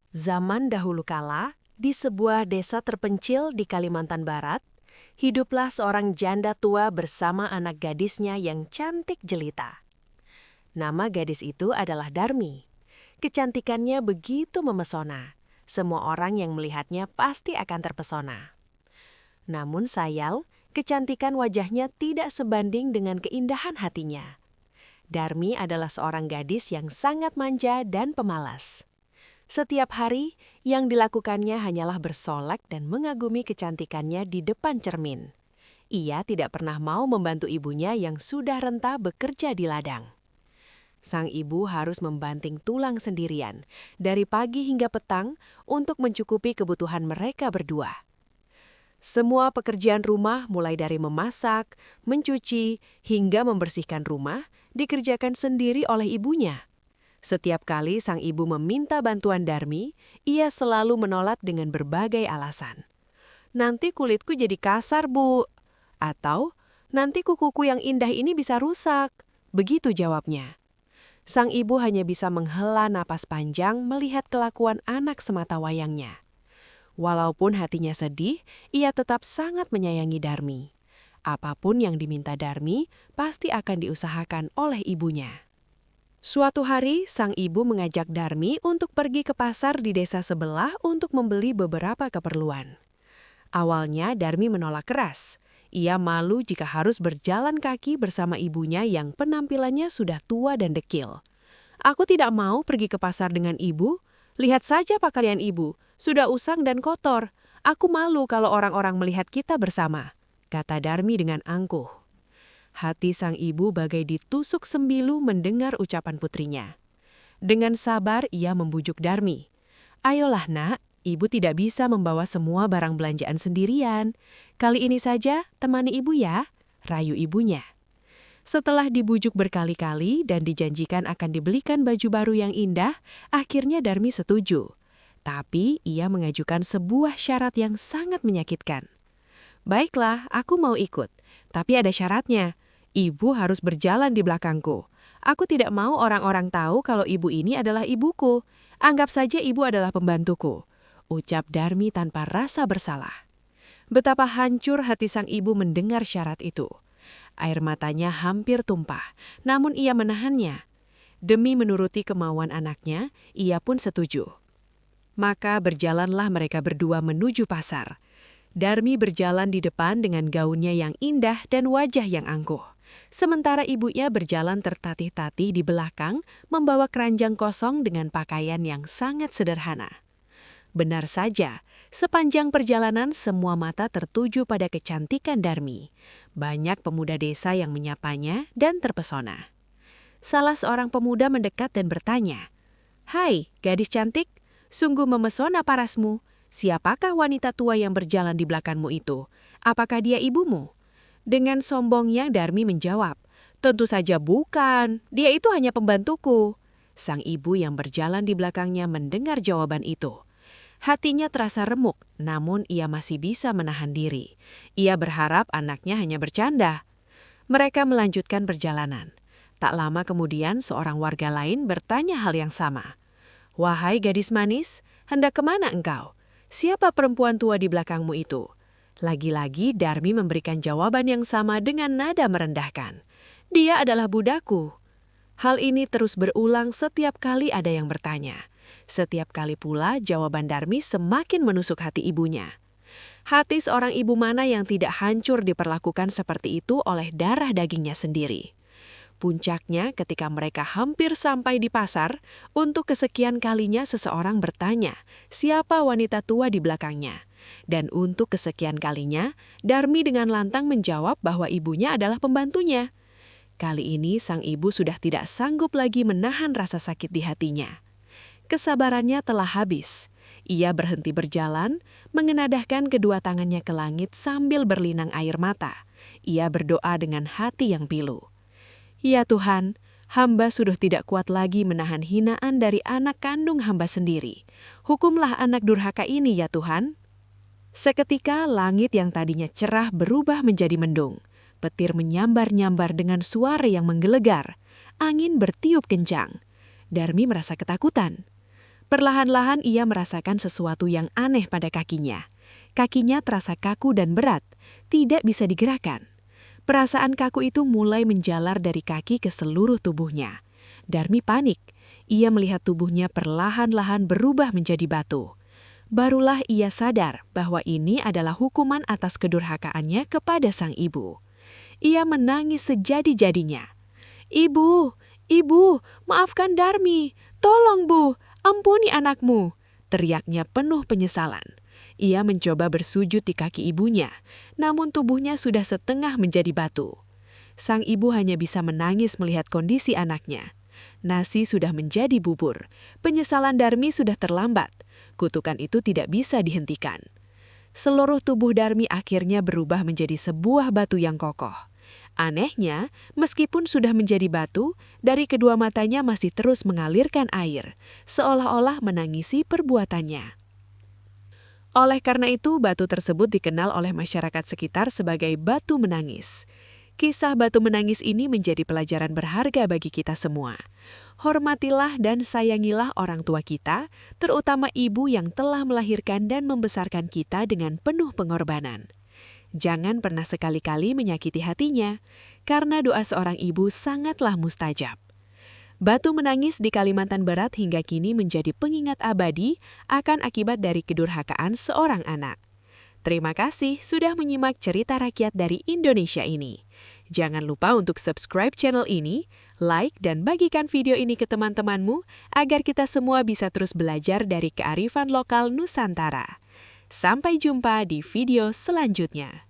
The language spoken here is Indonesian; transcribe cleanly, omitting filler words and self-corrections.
Zaman dahulu kala, di sebuah desa terpencil di Kalimantan Barat, hiduplah seorang janda tua bersama anak gadisnya yang cantik jelita. Nama gadis itu adalah Darmi. Kecantikannya begitu memesona. Semua orang yang melihatnya pasti akan terpesona. Namun sayang, kecantikan wajahnya tidak sebanding dengan keindahan hatinya. Darmi adalah seorang gadis yang sangat manja dan pemalas. Setiap hari, yang dilakukannya hanyalah bersolek dan mengagumi kecantikannya di depan cermin. Ia tidak pernah mau membantu ibunya yang sudah renta bekerja di ladang. Sang ibu harus membanting tulang sendirian, dari pagi hingga petang, untuk mencukupi kebutuhan mereka berdua. Semua pekerjaan rumah, mulai dari memasak, mencuci, hingga membersihkan rumah, dikerjakan sendiri oleh ibunya. Setiap kali sang ibu meminta bantuan Darmi, ia selalu menolak dengan berbagai alasan. Nanti kulitku jadi kasar, Bu. Atau, nanti kukuku yang indah ini bisa rusak. Begitu jawabnya. Sang ibu hanya bisa menghela napas panjang melihat kelakuan anak semata wayangnya. Walaupun hatinya sedih, ia tetap sangat menyayangi Darmi. Apapun yang diminta Darmi, pasti akan diusahakan oleh ibunya. Suatu hari, sang ibu mengajak Darmi untuk pergi ke pasar di desa sebelah untuk membeli beberapa keperluan. Awalnya, Darmi menolak keras. Ia malu jika harus berjalan kaki bersama ibunya yang penampilannya sudah tua dan dekil. "Aku tidak mau pergi ke pasar dengan ibu. Lihat saja pakaian ibu, sudah usang dan kotor. Aku malu kalau orang-orang melihat kita bersama," kata Darmi dengan angkuh. Hati sang ibu bagai ditusuk sembilu mendengar ucapan putrinya. Dengan sabar ia membujuk Darmi. "Ayolah nak, ibu tidak bisa membawa semua barang belanjaan sendirian. Kali ini saja temani ibu ya," rayu ibunya. Setelah dibujuk berkali-kali dan dijanjikan akan dibelikan baju baru yang indah, akhirnya Darmi setuju. Tapi ia mengajukan sebuah syarat yang sangat menyakitkan. "Baiklah, aku mau ikut. Tapi ada syaratnya. Ibu harus berjalan di belakangku. Aku tidak mau orang-orang tahu kalau ibu ini adalah ibuku. Anggap saja ibu adalah pembantuku," ucap Darmi tanpa rasa bersalah. Betapa hancur hati sang ibu mendengar syarat itu. Air matanya hampir tumpah, namun ia menahannya. Demi menuruti kemauan anaknya, ia pun setuju. Maka berjalanlah mereka berdua menuju pasar. Darmi berjalan di depan dengan gaunnya yang indah dan wajah yang angkuh. Sementara ibunya berjalan tertatih-tatih di belakang, membawa keranjang kosong dengan pakaian yang sangat sederhana. Benar saja, sepanjang perjalanan semua mata tertuju pada kecantikan Darmi. Banyak pemuda desa yang menyapanya dan terpesona. Salah seorang pemuda mendekat dan bertanya, "Hai, gadis cantik, sungguh memesona parasmu. Siapakah wanita tua yang berjalan di belakangmu itu? Apakah dia ibumu?" Dengan sombongnya Darmi menjawab, "Tentu saja bukan, dia itu hanya pembantuku." Sang ibu yang berjalan di belakangnya mendengar jawaban itu. Hatinya terasa remuk, namun ia masih bisa menahan diri. Ia berharap anaknya hanya bercanda. Mereka melanjutkan perjalanan. Tak lama kemudian seorang warga lain bertanya hal yang sama. "Wahai gadis manis, hendak kemana engkau? Siapa perempuan tua di belakangmu itu?" Lagi-lagi Darmi memberikan jawaban yang sama dengan nada merendahkan. "Dia adalah budakku." Hal ini terus berulang setiap kali ada yang bertanya. Setiap kali pula jawaban Darmi semakin menusuk hati ibunya. Hati seorang ibu mana yang tidak hancur diperlakukan seperti itu oleh darah dagingnya sendiri. Puncaknya ketika mereka hampir sampai di pasar, untuk kesekian kalinya seseorang bertanya, siapa wanita tua di belakangnya. Dan untuk kesekian kalinya, Darmi dengan lantang menjawab bahwa ibunya adalah pembantunya. Kali ini sang ibu sudah tidak sanggup lagi menahan rasa sakit di hatinya. Kesabarannya telah habis. Ia berhenti berjalan, mengenadahkan kedua tangannya ke langit sambil berlinang air mata. Ia berdoa dengan hati yang pilu. "Ya Tuhan, hamba sudah tidak kuat lagi menahan hinaan dari anak kandung hamba sendiri. Hukumlah anak durhaka ini ya Tuhan." Seketika langit yang tadinya cerah berubah menjadi mendung. Petir menyambar-nyambar dengan suara yang menggelegar. Angin bertiup kencang. Darmi merasa ketakutan. Perlahan-lahan ia merasakan sesuatu yang aneh pada kakinya. Kakinya terasa kaku dan berat, tidak bisa digerakkan. Perasaan kaku itu mulai menjalar dari kaki ke seluruh tubuhnya. Darmi panik. Ia melihat tubuhnya perlahan-lahan berubah menjadi batu. Barulah ia sadar bahwa ini adalah hukuman atas kedurhakaannya kepada sang ibu. Ia menangis sejadi-jadinya. "Ibu, ibu, maafkan Darmi. Tolong, Bu, ampuni anakmu," teriaknya penuh penyesalan. Ia mencoba bersujud di kaki ibunya, namun tubuhnya sudah setengah menjadi batu. Sang ibu hanya bisa menangis melihat kondisi anaknya. Nasi sudah menjadi bubur. Penyesalan Darmi sudah terlambat. Kutukan itu tidak bisa dihentikan. Seluruh tubuh Darmi akhirnya berubah menjadi sebuah batu yang kokoh. Anehnya, meskipun sudah menjadi batu, dari kedua matanya masih terus mengalirkan air, seolah-olah menangisi perbuatannya. Oleh karena itu, batu tersebut dikenal oleh masyarakat sekitar sebagai batu menangis. Kisah batu menangis ini menjadi pelajaran berharga bagi kita semua. Hormatilah dan sayangilah orang tua kita, terutama ibu yang telah melahirkan dan membesarkan kita dengan penuh pengorbanan. Jangan pernah sekali-kali menyakiti hatinya, karena doa seorang ibu sangatlah mustajab. Batu menangis di Kalimantan Barat hingga kini menjadi pengingat abadi akan akibat dari kedurhakaan seorang anak. Terima kasih sudah menyimak cerita rakyat dari Indonesia ini. Jangan lupa untuk subscribe channel ini, like, dan bagikan video ini ke teman-temanmu agar kita semua bisa terus belajar dari kearifan lokal Nusantara. Sampai jumpa di video selanjutnya.